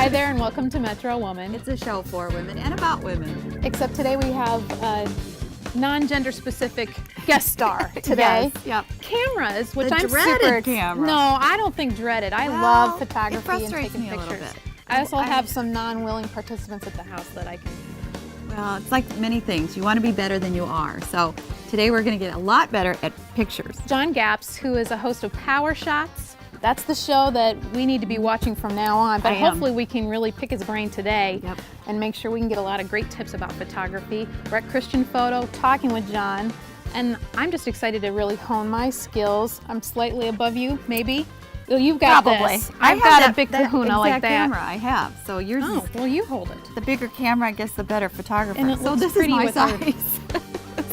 Hi there and welcome to Metro Woman. It's a show for women and about women. Except today we have a non-gender specific guest star today. Yes, yep. Cameras, which The I'm dreaded super camera. No, I don't think dreaded. I Well, love photography it and frustrates taking me a little pictures. bit. I also have some non-willing participants at the house that I can. Well, it's like many things. You want to be better than you are. So today we're going to get a lot better at pictures. John Gapps, who is a host of Power Shots. That's the show that we need to be watching from now on, but hopefully we can really pick his brain today and make sure we can get a lot of great tips about photography. We're at Christian Photo talking with John, and I'm just excited to really hone my skills. I'm slightly above you, maybe. Well, you've got this. I've got a big kahuna like that. Camera I have. So yours Oh, is well, you hold it. the bigger camera, I guess the better photographer. And it so looks this is pretty my with our- size.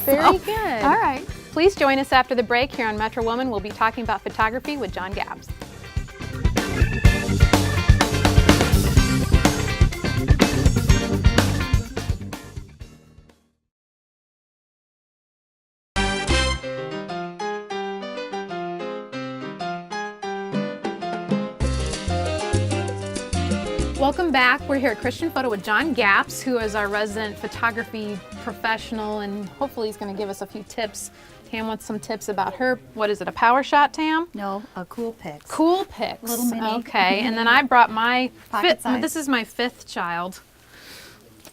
Very good. All right. Please join us after the break here on Metro Woman. We'll be talking about photography with John Gapps. Welcome back. We're here at Christian Photo with John Gapps, who is our resident photography professional, and hopefully he's going to give us a few tips. Tam wants some tips about her. What is it, a Power Shot, Tam? No, a Cool Pix. Cool Pix. Little mini. Okay, and then I brought my Pocket size. This is my fifth child.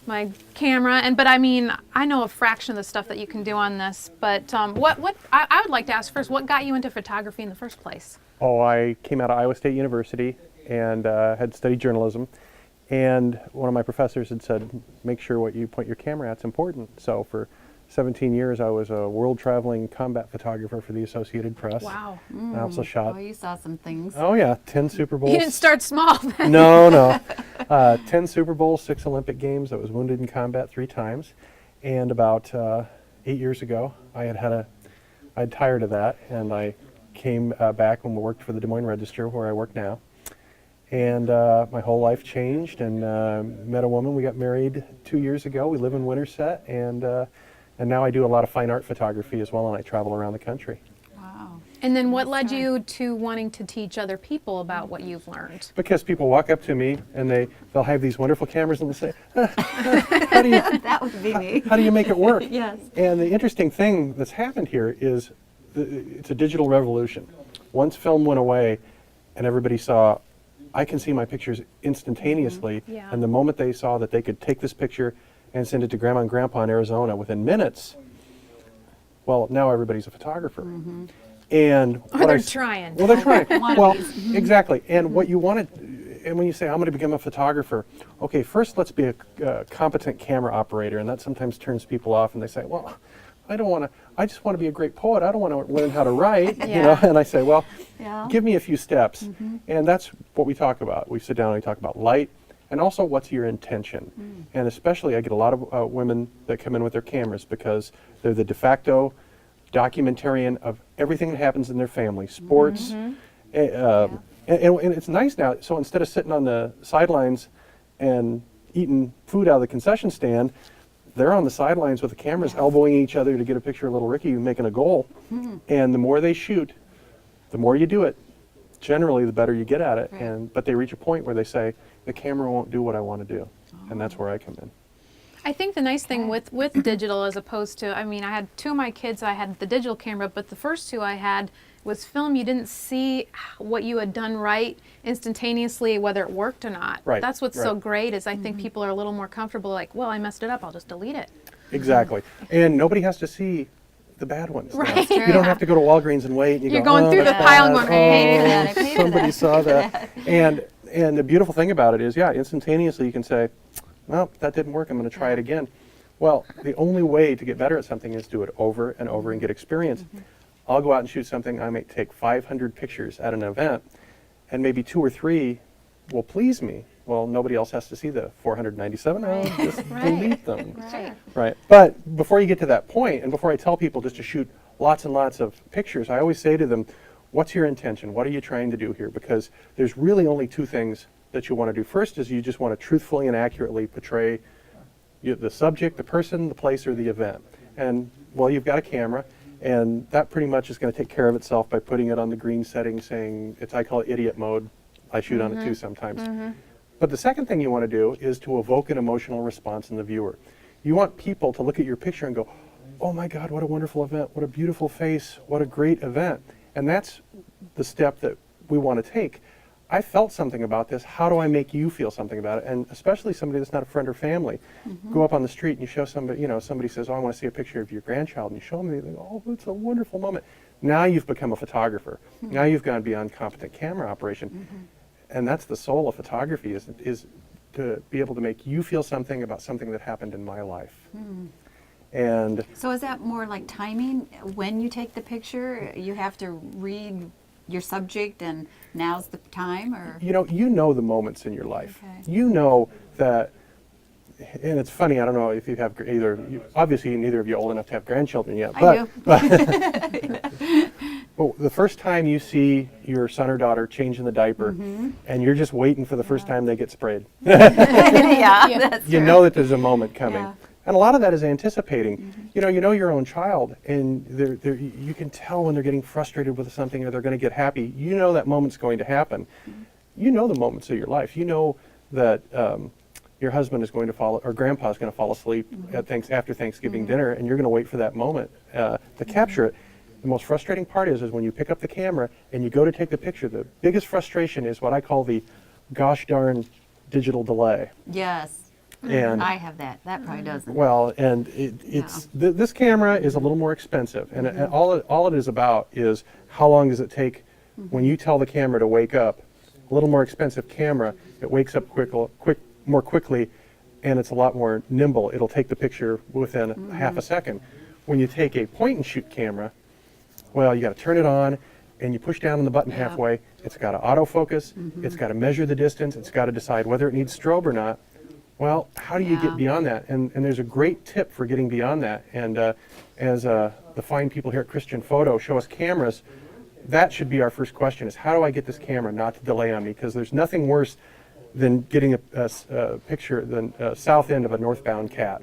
My camera, but I mean, I know a fraction of the stuff that you can do on this. But I would like to ask first, what got you into photography in the first place? Oh, I came out of Iowa State University and had studied journalism. And one of my professors had said, make sure what you point your camera at's important. So for 17 years, I was a world-traveling combat photographer for the Associated Press. Wow. I also shot, Oh, you saw some things. oh yeah, 10 Super Bowls. You didn't start small then. No. 10 Super Bowls, 6 Olympic Games. I was wounded in combat 3 times. And about 8 years ago, I'd tired of that, and I came back when we worked for the Des Moines Register, where I work now. And my whole life changed, and met a woman. We got married 2 years ago. We live in Winterset, and now I do a lot of fine art photography as well, and I travel around the country. Wow. And then what led you to wanting to teach other people about what you've learned? Because people walk up to me, and they'll have these wonderful cameras, and they'll say, how do you, That would be me. how do you make it work? Yes. And the interesting thing that's happened here is it's a digital revolution. Once film went away, and everybody saw, I can see my pictures instantaneously, Yeah. and the moment they saw that they could take this picture and send it to Grandma and Grandpa in Arizona within minutes, well, now everybody's a photographer. And Or what they're I s- trying. Well, they're trying. Well, Wannabes. exactly. And what you want to, and when you say, I'm going to become a photographer, okay, first let's be a competent camera operator, and that sometimes turns people off, and they say, well, I don't want to, I just want to be a great poet. I don't want to learn how to write, you know, and I say, well, Yeah. give me a few steps. And that's what we talk about. We sit down and we talk about light, and also what's your intention. And especially I get a lot of women that come in with their cameras because they're the de facto documentarian of everything that happens in their family, sports, and it's nice now. So instead of sitting on the sidelines and eating food out of the concession stand, they're on the sidelines with the cameras elbowing each other to get a picture of little Ricky making a goal. And the more they shoot, the more you do it, generally the better you get at it. Right. But they reach a point where they say, the camera won't do what I want to do. And that's where I come in. I think the nice thing with digital as opposed to, I mean, I had 2 of my kids, I had the digital camera, but the first 2 I had was film. You didn't see what you had done right instantaneously, whether it worked or not. Right, That's what's so right. great is I think people are a little more comfortable like, well, I messed it up, I'll just delete it. Exactly. And nobody has to see the bad ones. now. Right. You don't have to go to Walgreens and wait. And you You're go, going oh, through the that's pile and bad. going, I paid for that, I paid for Somebody that. saw that. And the beautiful thing about it is, yeah, instantaneously you can say, well, that didn't work, I'm going to try it again. Well, the only way to get better at something is do it over and over and get experience. I'll go out and shoot something, I may take 500 pictures at an event, and maybe 2 or 3 will please me. Well, nobody else has to see the 497. I'll just delete them. Right. Right. But before you get to that point, and before I tell people just to shoot lots and lots of pictures, I always say to them, what's your intention? What are you trying to do here? Because there's really only 2 things that you want to do. First is you just want to truthfully and accurately portray the subject, the person, the place, or the event. And, well, you've got a camera, and that pretty much is going to take care of itself by putting it on the green setting, saying, I call it idiot mode. I shoot on it too sometimes. But the second thing you want to do is to evoke an emotional response in the viewer. You want people to look at your picture and go, oh my God, what a wonderful event, what a beautiful face, what a great event. And that's the step that we want to take. I felt something about this. How do I make you feel something about it? And especially somebody that's not a friend or family. Go up on the street and you show somebody, you know, somebody says, oh, I want to see a picture of your grandchild. And you show them, they think, oh, it's a wonderful moment. Now you've become a photographer. Now you've gone beyond competent camera operation. And that's the soul of photography, is to be able to make you feel something about something that happened in my life. And So is that more like timing? When you take the picture, you have to read your subject and now's the time, or? you know the moments in your life. Okay. You know that, and it's funny, I don't know if you have obviously neither of you are old enough to have grandchildren yet. I do. But the first time you see your son or daughter changing the diaper, and you're just waiting for the first time they get sprayed, Yeah, that's you true. know that there's a moment coming. Yeah. And a lot of that is anticipating. You know your own child, and you can tell when they're getting frustrated with something or they're going to get happy. You know that moment's going to happen. You know the moments of your life. You know that your husband is going to fall, or grandpa's going to fall asleep after Thanksgiving dinner, and you're going to wait for that moment to capture it. The most frustrating part is when you pick up the camera and you go to take the picture. The biggest frustration is what I call the gosh darn digital delay. Yes. And I have that. That probably doesn't. well, and this camera is a little more expensive, and all it is about is how long does it take when you tell the camera to wake up. A little more expensive camera, it wakes up more quickly, and it's a lot more nimble. It'll take the picture within half a second. When you take a point and shoot camera, well, you got to turn it on, and you push down on the button halfway. It's got to autofocus. It's got to measure the distance. It's got to decide whether it needs strobe or not. Well, how do you get beyond that? And there's a great tip for getting beyond that. And as the fine people here at Christian Photo show us cameras, that should be our first question, is how do I get this camera not to delay on me? Because there's nothing worse than getting a picture than south end of a northbound cat.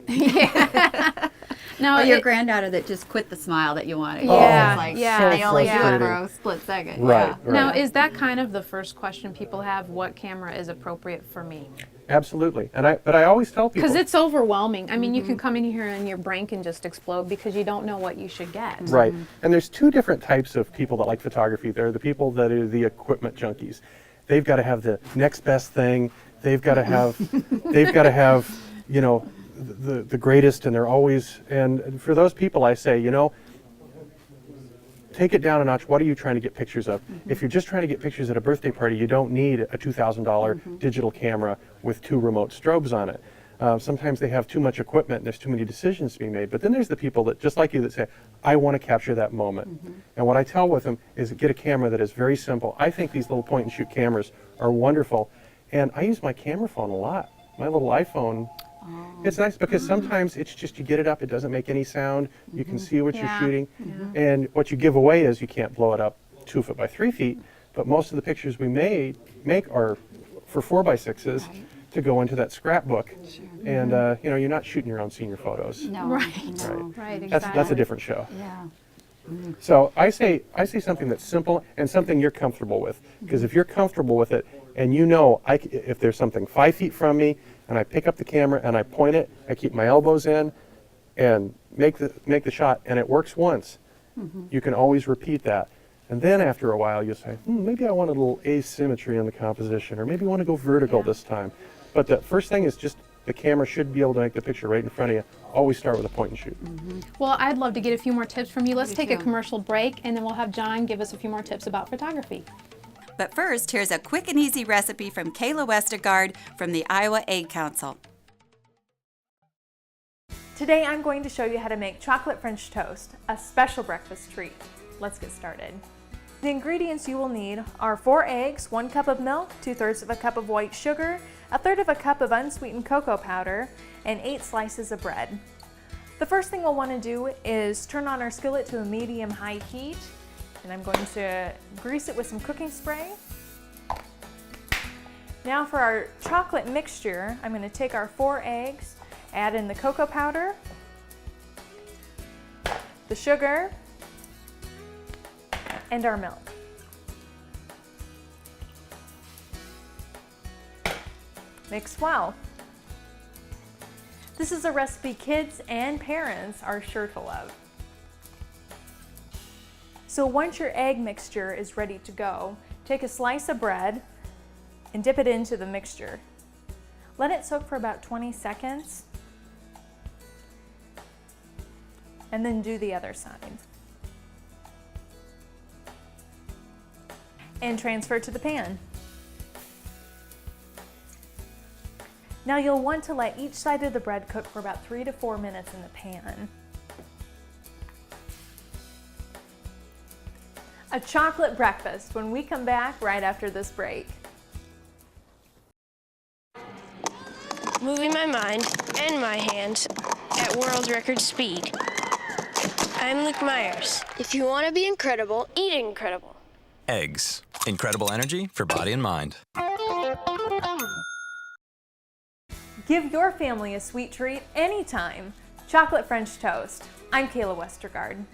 Now, Or your granddaughter that just quit the smile that you wanted. Yeah, It's like, yeah. they only do it for frustrating. a split second. Right, Yeah. right. Now, is that kind of the first question people have? What camera is appropriate for me? Absolutely. But I always tell people. Because it's overwhelming. I mean, you can come in here and your brain can just explode because you don't know what you should get. Right. And there's two different types of people that like photography. There are the people that are the equipment junkies. They've got to have the next best thing. They've got to have, you know, the greatest, and they're always, and for those people I say, you know, take it down a notch. What are you trying to get pictures of? If you're just trying to get pictures at a birthday party, you don't need a $2,000 digital camera with 2 remote strobes on it. Sometimes they have too much equipment and there's too many decisions to be made. But then there's the people that, just like you, that say, I want to capture that moment. And what I tell with them is get a camera that is very simple. I think these little point and shoot cameras are wonderful. And I use my camera phone a lot. My little iPhone. It's nice because sometimes it's just you get it up, it doesn't make any sound, you can see what you're shooting, and what you give away is you can't blow it up 2 foot by 3 feet, but most of the pictures we make are for 4 by 6s to go into that scrapbook, and you know, you're not shooting your own senior photos. No. Right. No. Right, exactly. That's a different show. Yeah. So I say something that's simple and something you're comfortable with, because if you're comfortable with it, and you know, if there's something 5 feet from me, and I pick up the camera and I point it, I keep my elbows in, and make the shot, and it works once. You can always repeat that, and then after a while you'll say, maybe I want a little asymmetry in the composition, or maybe I want to go vertical this time. But the first thing is just the camera should be able to make the picture right in front of you. Always start with a point and shoot. Well, I'd love to get a few more tips from you. Let's Me take a too. commercial break, and then we'll have John give us a few more tips about photography. But first, here's a quick and easy recipe from Kayla Westergaard from the Iowa Egg Council. Today I'm going to show you how to make chocolate French toast, a special breakfast treat. Let's get started. The ingredients you will need are 4 eggs, 1 cup of milk, 2/3 of a cup of white sugar, 1/3 of a cup of unsweetened cocoa powder, and 8 slices of bread. The first thing we'll want to do is turn on our skillet to a medium-high heat, and I'm going to grease it with some cooking spray. Now for our chocolate mixture, I'm going to take our 4 eggs, add in the cocoa powder, the sugar, and our milk. Mix well. This is a recipe kids and parents are sure to love. So once your egg mixture is ready to go, take a slice of bread and dip it into the mixture. Let it soak for about 20 seconds and then do the other side. And transfer to the pan. Now you'll want to let each side of the bread cook for about 3 to 4 minutes in the pan. A chocolate breakfast when we come back right after this break. Moving my mind and my hands at world record speed. I'm Luke Myers. If you want to be incredible, eat incredible. Eggs. Incredible energy for body and mind. Give your family a sweet treat anytime. Chocolate French toast. I'm Kayla Westergaard.